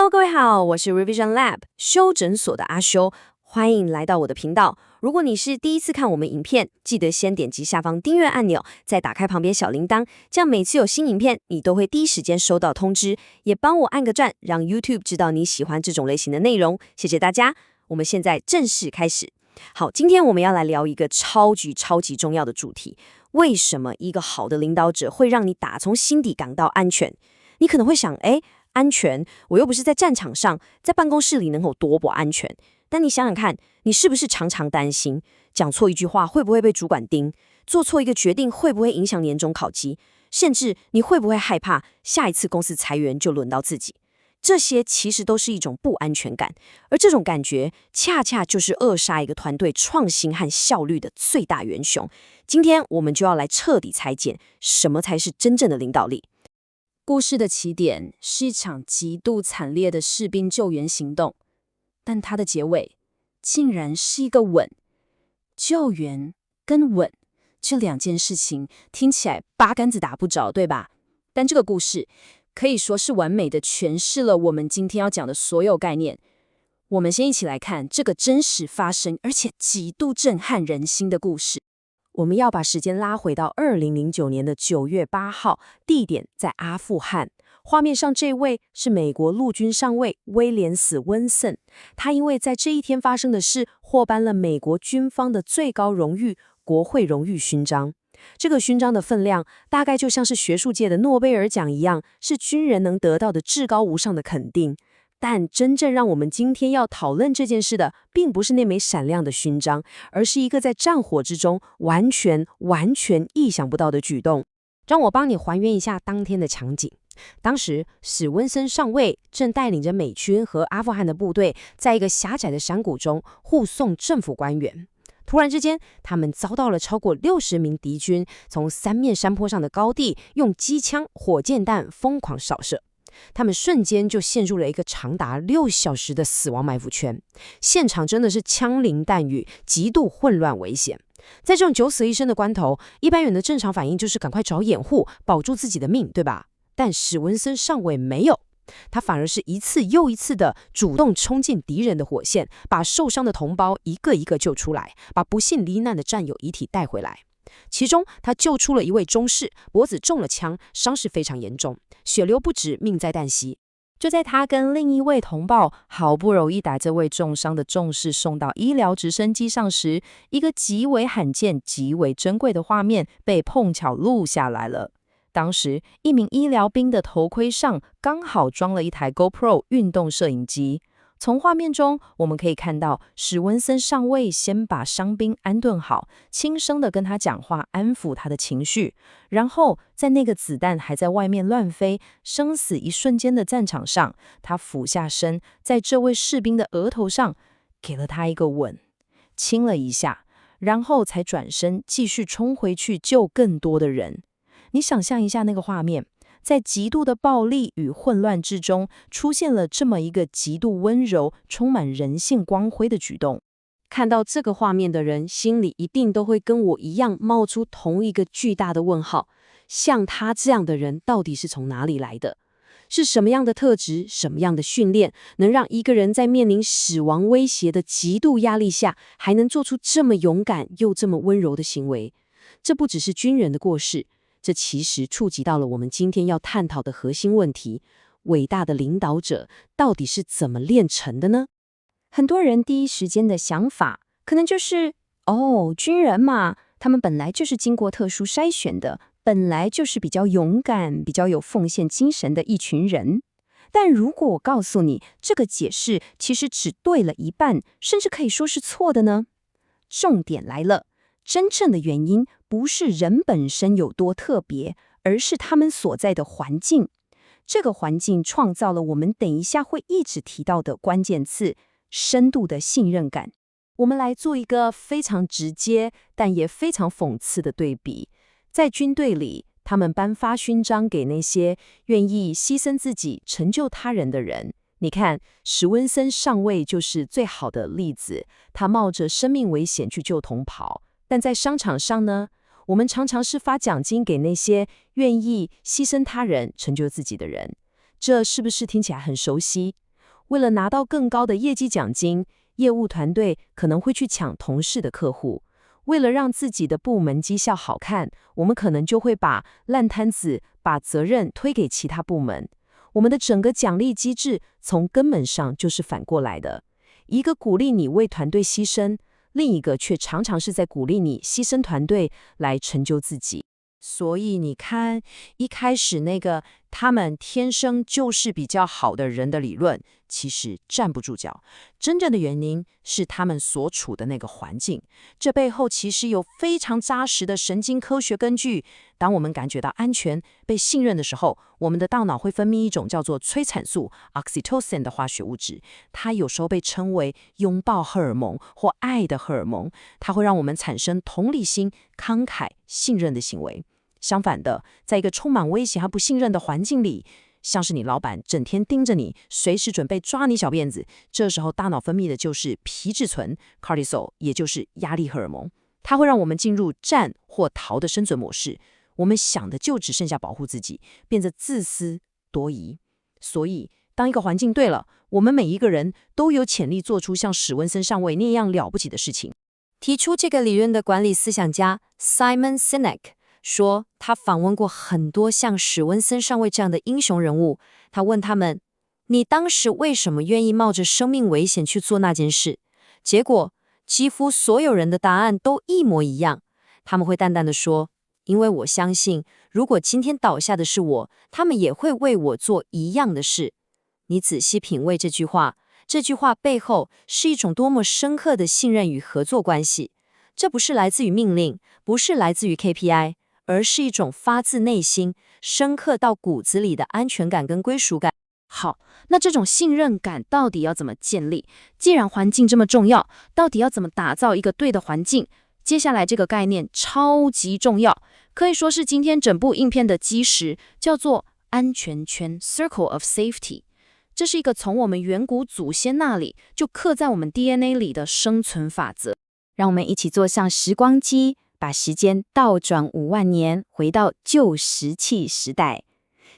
Hello，各位好，我是 Revision Lab 修诊所的阿修，欢迎来到我的频道。如果你是第一次看我们影片，记得先点击下方订阅按钮，再打开旁边小铃铛，这样每次有新影片，你都会第一时间收到通知。也帮我按个赞，让 YouTube 知道你喜欢这种类型的内容。谢谢大家。我们现在正式开始。好，今天我们要来聊一个超级重要的主题：为什么一个好的领导者会让你打从心底感到安全？你可能会想，安全，我又不是在战场上，在办公室里能有多不安全？但你想想看，你是不是常常担心，讲错一句话会不会被主管盯，做错一个决定会不会影响年终考绩，甚至你会不会害怕下一次公司裁员就轮到自己？这些其实都是一种不安全感，而这种感觉恰恰就是扼杀一个团队创新和效率的最大元凶。今天我们就要来彻底裁剪，什么才是真正的领导力。故事的起点是一场极度惨烈的士兵救援行动，但它的结尾竟然是一个吻。救援跟吻这两件事情听起来八竿子打不着，对吧？但这个故事可以说是完美的诠释了我们今天要讲的所有概念。我们先一起来看这个真实发生而且极度震撼人心的故事。我们要把时间拉回到2009年的9月8号，地点在阿富汗。画面上这位是美国陆军上尉威廉斯·温森，他因为在这一天发生的事，获颁了美国军方的最高荣誉——国会荣誉勋章。这个勋章的分量，大概就像是学术界的诺贝尔奖一样，是军人能得到的至高无上的肯定。但真正让我们今天要讨论这件事的，并不是那枚闪亮的勋章，而是一个在战火之中完全意想不到的举动。让我帮你还原一下当天的场景。当时，史温森上尉正带领着美军和阿富汗的部队，在一个狭窄的山谷中护送政府官员。突然之间，他们遭到了超过60名敌军从三面山坡上的高地用机枪、火箭弹疯狂扫射。他们瞬间就陷入了一个长达6小时的死亡埋伏圈，现场真的是枪林弹雨，极度混乱危险。在这种九死一生的关头，一般人的正常反应就是赶快找掩护，保住自己的命，对吧？但史温森上尉没有，他反而是一次又一次的主动冲进敌人的火线，把受伤的同胞一个一个救出来，把不幸罹难的战友遗体带回来。其中，他救出了一位中士，脖子中了枪，伤势非常严重，血流不止，命在旦夕。就在他跟另一位同胞好不容易把这位重伤的重士送到医疗直升机上时，一个极为罕见、极为珍贵的画面被碰巧录下来了。当时，一名医疗兵的头盔上刚好装了一台 GoPro 运动摄影机。从画面中，我们可以看到史温森上尉先把伤兵安顿好，轻声地跟他讲话，安抚他的情绪。然后，在那个子弹还在外面乱飞、生死一瞬间的战场上，他俯下身，在这位士兵的额头上给了他一个吻，亲了一下，然后才转身继续冲回去救更多的人。你想象一下那个画面，在极度的暴力与混乱之中，出现了这么一个极度温柔、充满人性光辉的举动。看到这个画面的人，心里一定都会跟我一样冒出同一个巨大的问号：像他这样的人到底是从哪里来的？是什么样的特质、什么样的训练，能让一个人在面临死亡威胁的极度压力下，还能做出这么勇敢又这么温柔的行为？这不只是军人的过失，这其实触及到了我们今天要探讨的核心问题：伟大的领导者到底是怎么炼成的呢？很多人第一时间的想法可能就是，军人嘛，他们本来就是经过特殊筛选的，本来就是比较勇敢、比较有奉献精神的一群人。但如果我告诉你，这个解释其实只对了一半，甚至可以说是错的呢？重点来了，真正的原因不是人本身有多特别，而是他们所在的环境。这个环境创造了我们等一下会一直提到的关键字：深度的信任感。我们来做一个非常直接，但也非常讽刺的对比。在军队里，他们颁发勋章给那些愿意牺牲自己、成就他人的人。你看，史温森上尉就是最好的例子，他冒着生命危险去救同袍。但在商场上呢，我们常常是发奖金给那些愿意牺牲他人、成就自己的人。这是不是听起来很熟悉？为了拿到更高的业绩奖金，业务团队可能会去抢同事的客户。为了让自己的部门绩效好看，我们可能就会把烂摊子、把责任推给其他部门。我们的整个奖励机制从根本上就是反过来的，一个鼓励你为团队牺牲，另一个却常常是在鼓励你牺牲团队来成就自己。所以你看，一开始那个他们天生就是比较好的人的理论，其实站不住脚。真正的原因是他们所处的那个环境，这背后其实有非常扎实的神经科学根据。当我们感觉到安全、被信任的时候，我们的大脑会分泌一种叫做催产素 oxytocin 的化学物质，它有时候被称为拥抱荷尔蒙或爱的荷尔蒙，它会让我们产生同理心、慷慨、信任的行为。相反的，在一个充满威胁和不信任的环境里，像是你老板整天盯着你，随时准备抓你小辫子，这时候大脑分泌的就是皮质醇 cortisol， 也就是压力荷尔蒙，它会让我们进入战或逃的生存模式，我们想的就只剩下保护自己，变得自私多疑。所以当一个环境对了，我们每一个人都有潜力做出像史温森上尉那样了不起的事情。提出这个理论的管理思想家 Simon Sinek说，他访问过很多像史温森上尉这样的英雄人物，他问他们，你当时为什么愿意冒着生命危险去做那件事？结果几乎所有人的答案都一模一样，他们会淡淡地说，因为我相信如果今天倒下的是我，他们也会为我做一样的事。你仔细品味这句话，这句话背后是一种多么深刻的信任与合作关系。这不是来自于命令，不是来自于 KPI，而是一种发自内心、深刻到骨子里的安全感跟归属感。好，那这种信任感到底要怎么建立？既然环境这么重要，到底要怎么打造一个对的环境？接下来这个概念超级重要，可以说是今天整部影片的基石，叫做安全圈 （Circle of Safety）。这是一个从我们远古祖先那里就刻在我们 DNA 里的生存法则。让我们一起坐上时光机，把时间倒转5万年，回到旧石器时代。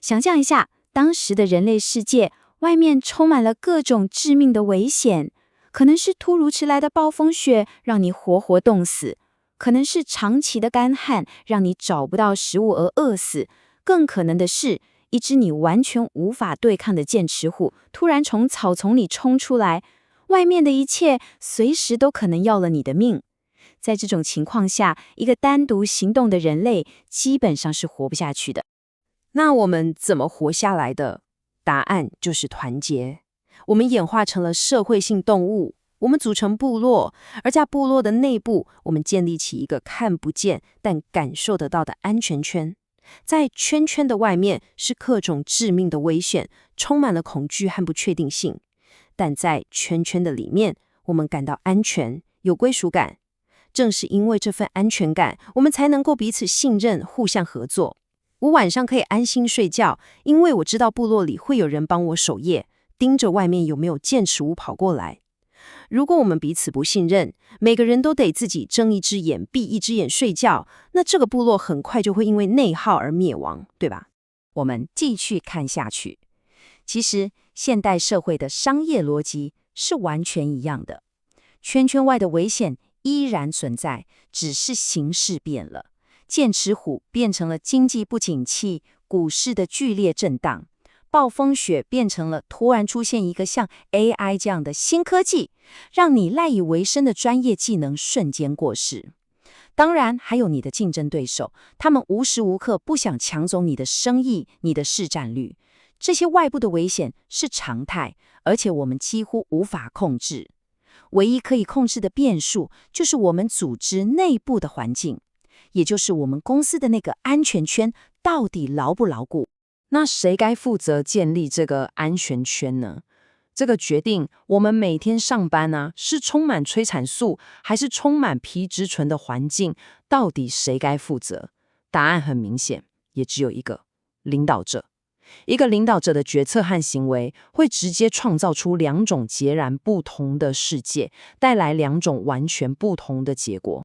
想象一下，当时的人类世界，外面充满了各种致命的危险，可能是突如其来的暴风雪，让你活活冻死；可能是长期的干旱，让你找不到食物而饿死；更可能的是，一只你完全无法对抗的剑齿虎突然从草丛里冲出来，外面的一切随时都可能要了你的命。在这种情况下，一个单独行动的人类基本上是活不下去的。那我们怎么活下来的？答案就是团结。我们演化成了社会性动物，我们组成部落，而在部落的内部，我们建立起一个看不见但感受得到的安全圈。在圈圈的外面是各种致命的危险，充满了恐惧和不确定性。但在圈圈的里面，我们感到安全，有归属感。正是因为这份安全感，我们才能够彼此信任，互相合作。我晚上可以安心睡觉，因为我知道部落里会有人帮我守夜，盯着外面有没有剑齿虎跑过来。如果我们彼此不信任，每个人都得自己睁一只眼闭一只眼睡觉，那这个部落很快就会因为内耗而灭亡，对吧？我们继续看下去。其实，现代社会的商业逻辑是完全一样的，圈圈外的危险依然存在，只是形式变了。剑齿虎变成了经济不景气，股市的剧烈震荡；暴风雪变成了突然出现一个像 AI 这样的新科技，让你赖以为生的专业技能瞬间过时。当然，还有你的竞争对手，他们无时无刻不想抢走你的生意、你的市占率。这些外部的危险是常态，而且我们几乎无法控制。唯一可以控制的变数，就是我们组织内部的环境，也就是我们公司的那个安全圈到底牢不牢固。那谁该负责建立这个安全圈呢？这个决定我们每天上班啊，是充满催产素还是充满皮质醇的环境，到底谁该负责？答案很明显，也只有一个：领导者。一个领导者的决策和行为会直接创造出2种截然不同的世界，带来2种完全不同的结果。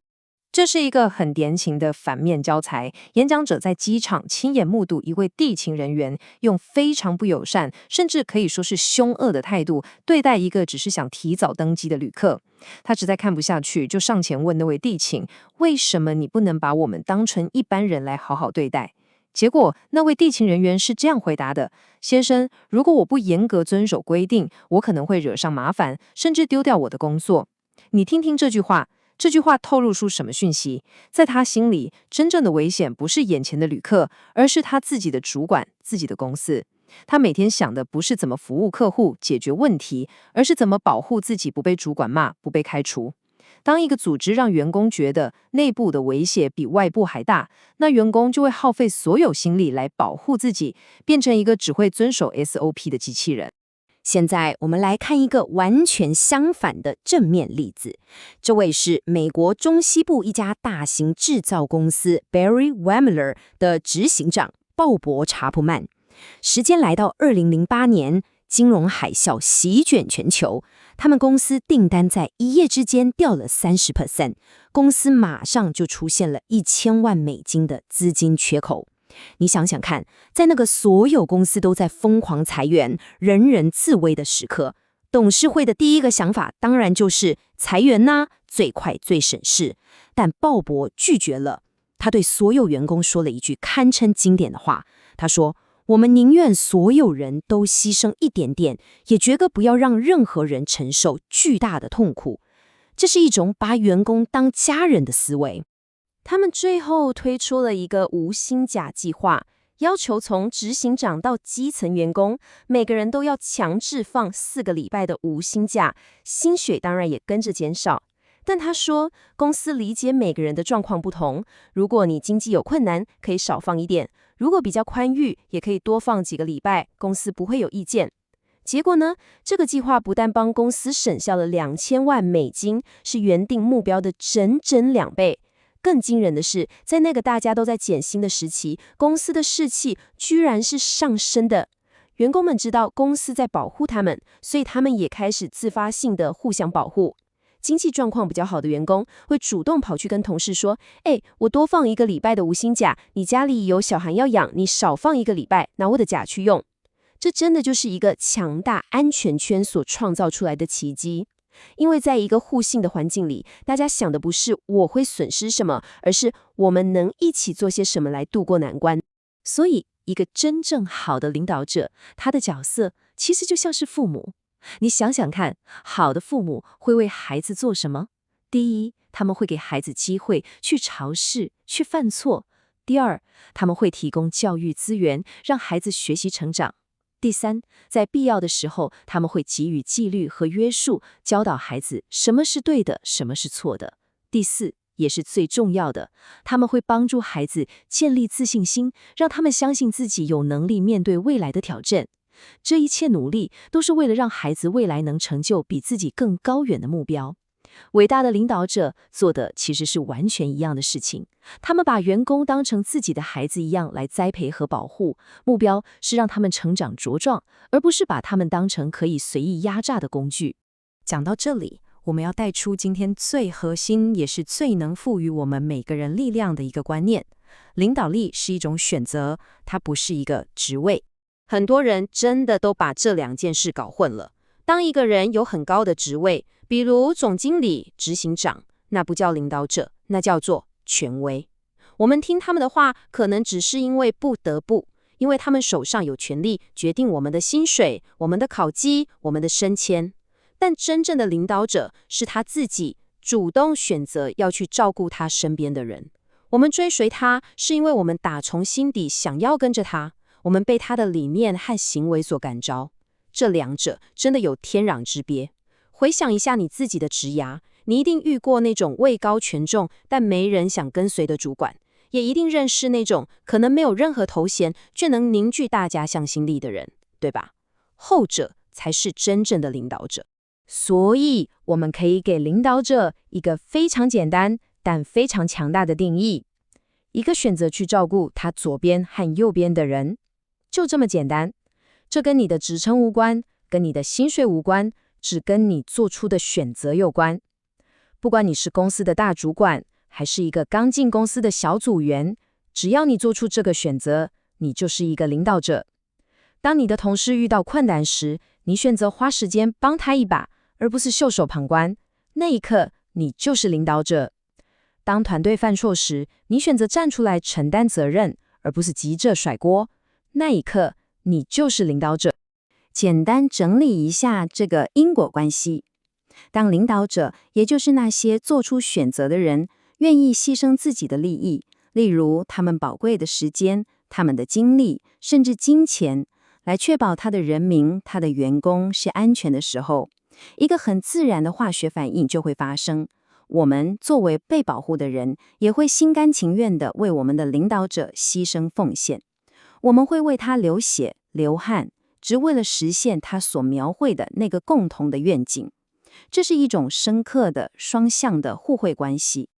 这是一个很典型的反面教材。演讲者在机场亲眼目睹一位地勤人员用非常不友善，甚至可以说是凶恶的态度对待一个只是想提早登机的旅客。他实在看不下去，就上前问那位地勤：为什么你不能把我们当成一般人来好好对待？结果那位地勤人员是这样回答的：先生，如果我不严格遵守规定，我可能会惹上麻烦，甚至丢掉我的工作。你听听这句话，这句话透露出什么讯息？在他心里，真正的危险不是眼前的旅客，而是他自己的主管、自己的公司。他每天想的不是怎么服务客户、解决问题，而是怎么保护自己不被主管骂、不被开除。当一个组织让员工觉得内部的威胁比外部还大，那员工就会耗费所有心力来保护自己，变成一个只会遵守 SOP 的机器人。现在我们来看一个完全相反的正面例子。这位是美国中西部一家大型制造公司 Barry Wehmiller 的执行长鲍勃·查普曼。时间来到2008年，金融海啸席卷全球，他们公司订单在一夜之间掉了30%，公司马上就出现了1000万美金的资金缺口。你想想看，在那个所有公司都在疯狂裁员、人人自危的时刻，董事会的第一个想法当然就是裁员呐，最快最省事。但鲍勃拒绝了，他对所有员工说了一句堪称经典的话，他说：我们宁愿所有人都牺牲一点点，也绝对不要让任何人承受巨大的痛苦。这是一种把员工当家人的思维。他们最后推出了一个无薪假计划，要求从执行长到基层员工，每个人都要强制放4个礼拜的无薪假，薪水当然也跟着减少。但他说，公司理解每个人的状况不同，如果你经济有困难，可以少放一点；如果比较宽裕，也可以多放几个礼拜，公司不会有意见。结果呢，这个计划不但帮公司省下了2000万美金，是原定目标的整整2倍。更惊人的是，在那个大家都在减薪的时期，公司的士气居然是上升的。员工们知道公司在保护他们，所以他们也开始自发性的互相保护。经济状况比较好的员工会主动跑去跟同事说：我多放1个礼拜的无薪假，你家里有小孩要养，你少放1个礼拜，拿我的假去用。这真的就是一个强大安全圈所创造出来的奇迹。因为在一个互信的环境里，大家想的不是我会损失什么，而是我们能一起做些什么来度过难关。所以，一个真正好的领导者，他的角色其实就像是父母。你想想看，好的父母会为孩子做什么？第一，他们会给孩子机会去尝试、去犯错；第二，他们会提供教育资源，让孩子学习成长；第三，在必要的时候，他们会给予纪律和约束，教导孩子什么是对的，什么是错的；第四，也是最重要的，他们会帮助孩子建立自信心，让他们相信自己有能力面对未来的挑战。这一切努力都是为了让孩子未来能成就比自己更高远的目标。伟大的领导者做的其实是完全一样的事情，他们把员工当成自己的孩子一样来栽培和保护，目标是让他们成长茁壮，而不是把他们当成可以随意压榨的工具。讲到这里，我们要带出今天最核心也是最能赋予我们每个人力量的一个观念：领导力是一种选择，它不是一个职位。很多人真的都把这2件事搞混了。当一个人有很高的职位，比如总经理、执行长，那不叫领导者，那叫做权威。我们听他们的话，可能只是因为不得不，因为他们手上有权力决定我们的薪水、我们的考绩、我们的升迁。但真正的领导者是他自己主动选择要去照顾他身边的人。我们追随他，是因为我们打从心底想要跟着他，我们被他的理念和行为所感召。这2者真的有天壤之别。回想一下你自己的职涯，你一定遇过那种位高权重但没人想跟随的主管，也一定认识那种可能没有任何头衔却能凝聚大家向心力的人，对吧？后者才是真正的领导者。所以我们可以给领导者一个非常简单但非常强大的定义：一个选择去照顾他左边和右边的人，就这么简单。这跟你的职称无关，跟你的薪水无关，只跟你做出的选择有关。不管你是公司的大主管，还是一个刚进公司的小组员，只要你做出这个选择，你就是一个领导者。当你的同事遇到困难时，你选择花时间帮他一把，而不是袖手旁观，那一刻你就是领导者。当团队犯错时，你选择站出来承担责任，而不是急着甩锅，那一刻你就是领导者。简单整理一下这个因果关系。当领导者，也就是那些做出选择的人，愿意牺牲自己的利益，例如他们宝贵的时间、他们的精力，甚至金钱，来确保他的人民、他的员工是安全的时候，一个很自然的化学反应就会发生。我们作为被保护的人，也会心甘情愿地为我们的领导者牺牲奉献。我们会为他流血、流汗，只为了实现他所描绘的那个共同的愿景。这是一种深刻的双向的互惠关系。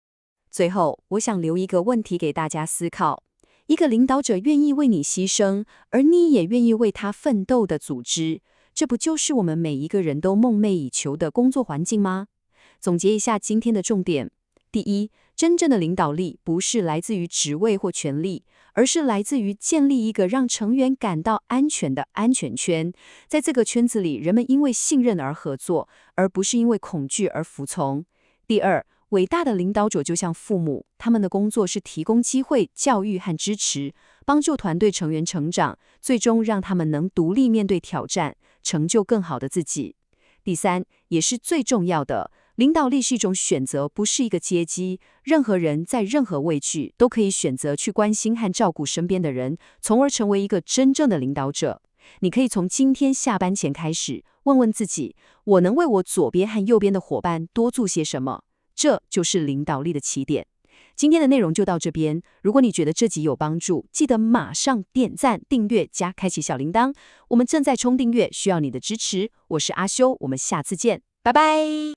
最后，我想留一个问题给大家思考：一个领导者愿意为你牺牲，而你也愿意为他奋斗的组织，这不就是我们每一个人都梦寐以求的工作环境吗？总结一下今天的重点：第一，真正的领导力不是来自于职位或权力，而是来自于建立一个让成员感到安全的安全圈。在这个圈子里，人们因为信任而合作，而不是因为恐惧而服从。第二，伟大的领导者就像父母，他们的工作是提供机会、教育和支持，帮助团队成员成长，最终让他们能独立面对挑战，成就更好的自己。第三，也是最重要的，领导力是一种选择，不是一个阶级。任何人在任何位置都可以选择去关心和照顾身边的人，从而成为一个真正的领导者。你可以从今天下班前开始，问问自己，我能为我左边和右边的伙伴多做些什么？这就是领导力的起点。今天的内容就到这边，如果你觉得这集有帮助，记得马上点赞、订阅加开启小铃铛。我们正在冲订阅，需要你的支持。我是阿修，我们下次见，拜拜。